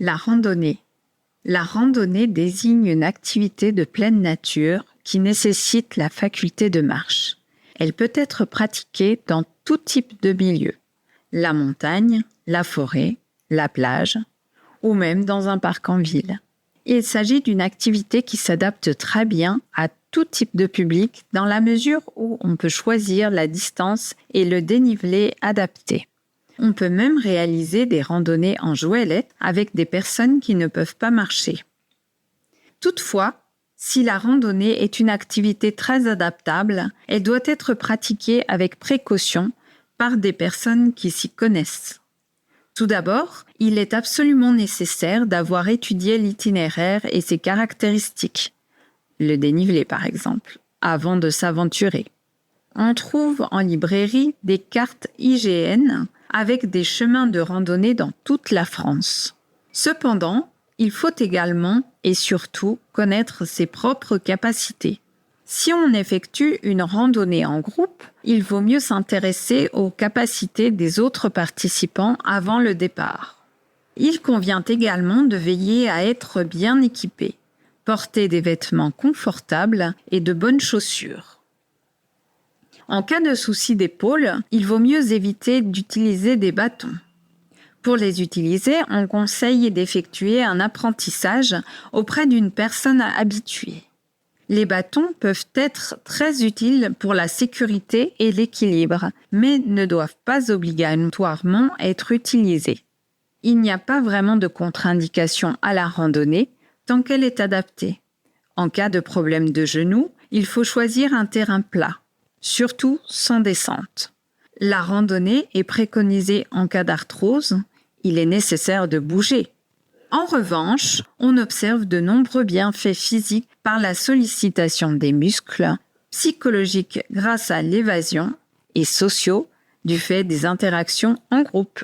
La randonnée. La randonnée désigne une activité de pleine nature qui nécessite la faculté de marche. Elle peut être pratiquée dans tout type de milieu, la montagne, la forêt, la plage ou même dans un parc en ville. Il s'agit d'une activité qui s'adapte très bien à tout type de public dans la mesure où on peut choisir la distance et le dénivelé adapté. On peut même réaliser des randonnées en goélette avec des personnes qui ne peuvent pas marcher. Toutefois, si la randonnée est une activité très adaptable, elle doit être pratiquée avec précaution par des personnes qui s'y connaissent. Tout d'abord, il est absolument nécessaire d'avoir étudié l'itinéraire et ses caractéristiques, le dénivelé par exemple, avant de s'aventurer. On trouve en librairie des cartes IGN avec des chemins de randonnée dans toute la France. Cependant, il faut également et surtout connaître ses propres capacités. Si on effectue une randonnée en groupe, il vaut mieux s'intéresser aux capacités des autres participants avant le départ. Il convient également de veiller à être bien équipé, porter des vêtements confortables et de bonnes chaussures. En cas de souci d'épaule, il vaut mieux éviter d'utiliser des bâtons. Pour les utiliser, on conseille d'effectuer un apprentissage auprès d'une personne habituée. Les bâtons peuvent être très utiles pour la sécurité et l'équilibre, mais ne doivent pas obligatoirement être utilisés. Il n'y a pas vraiment de contre-indication à la randonnée tant qu'elle est adaptée. En cas de problème de genou, il faut choisir un terrain plat, surtout sans descente. La randonnée est préconisée en cas d'arthrose. Il est nécessaire de bouger. En revanche, on observe de nombreux bienfaits physiques par la sollicitation des muscles, psychologiques grâce à l'évasion et sociaux du fait des interactions en groupe.